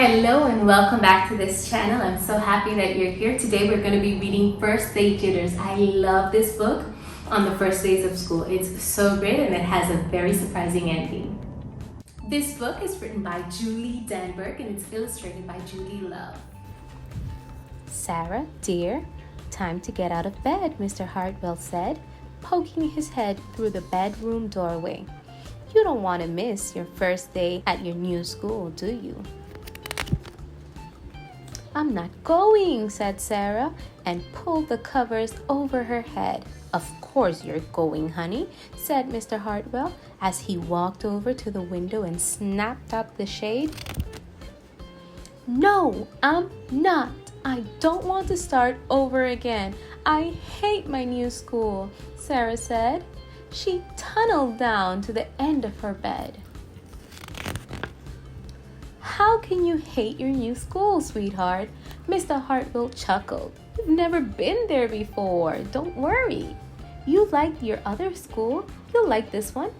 Hello and welcome back to this channel. I'm so happy that you're here. Today we're going to be reading First Day Jitters. I love this book on the first days of school. It's so great and it has a very surprising ending. This book is written by Danneberg and it's illustrated by Julie Love. Sarah, dear, time to get out of bed, Mr. Hartwell said, poking his head through the bedroom doorway. You don't want to miss your first day at your new school, do you? I'm not going, said Sarah, and pulled the covers over her head. Of course you're going, honey, said Mr. Hartwell as he walked over to the window and snapped up the shade. No, I'm not. I don't want to start over again. I hate my new school, Sarah said. She tunneled down to the end of her bed. How can you hate your new school, sweetheart? Mr. Hartwell chuckled. You've never been there before. Don't worry. You liked your other school. You'll like this one.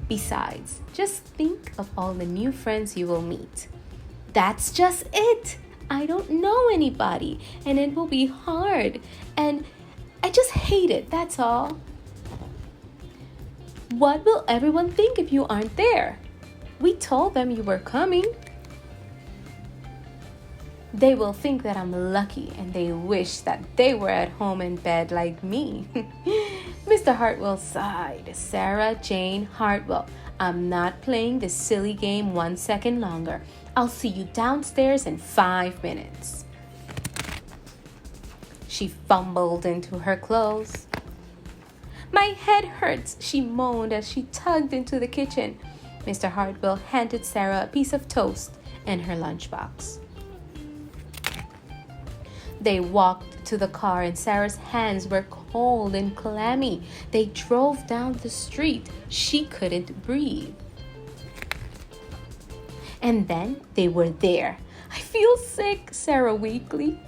Besides, just think of all the new friends you will meet. That's just it. I don't know anybody, and it will be hard. And I just hate it, that's all. What will everyone think if you aren't there? We told them you were coming. They will think that I'm lucky and they wish that they were at home in bed like me. Mr. Hartwell sighed. Sarah Jane Hartwell, I'm not playing this silly game 1 second longer. I'll see you downstairs in 5 minutes. She fumbled into her clothes. My head hurts, she moaned as she tugged into the kitchen. Mr. Hartwell handed Sarah a piece of toast and her lunchbox. They walked to the car and Sarah's hands were cold and clammy. They drove down the street. She couldn't breathe. And then they were there. I feel sick, Sarah weakly.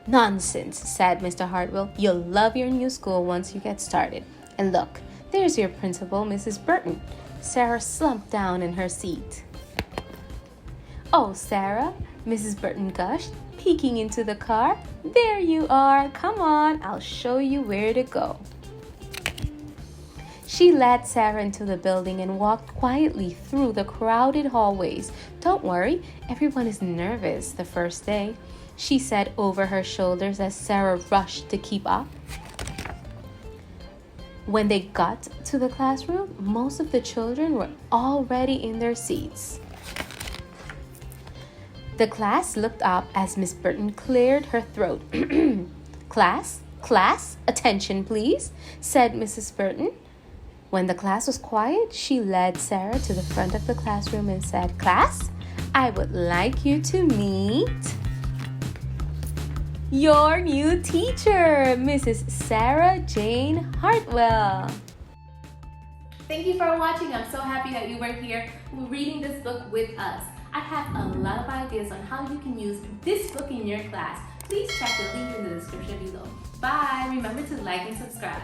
Nonsense, said Mr. Hartwell. You'll love your new school once you get started. And look, there's your principal, Mrs. Burton. Sarah slumped down in her seat. Oh, Sarah, Mrs. Burton gushed, peeking into the car. There you are. Come on, I'll show you where to go. She led Sarah into the building and walked quietly through the crowded hallways. Don't worry, everyone is nervous the first day, she said over her shoulders as Sarah rushed to keep up. When they got to the classroom, most of the children were already in their seats. The class looked up as Miss Burton cleared her throat. Class, attention please, said Mrs. Burton. When the class was quiet, she led Sarah to the front of the classroom and said, Class, I would like you to meet your new teacher, Mrs. Sarah Jane Hartwell. Thank you for watching. I'm so happy that you were here reading this book with us. I have a lot of ideas on how you can use this book in your class. Please check the link in the description below. Bye! Remember to like and subscribe.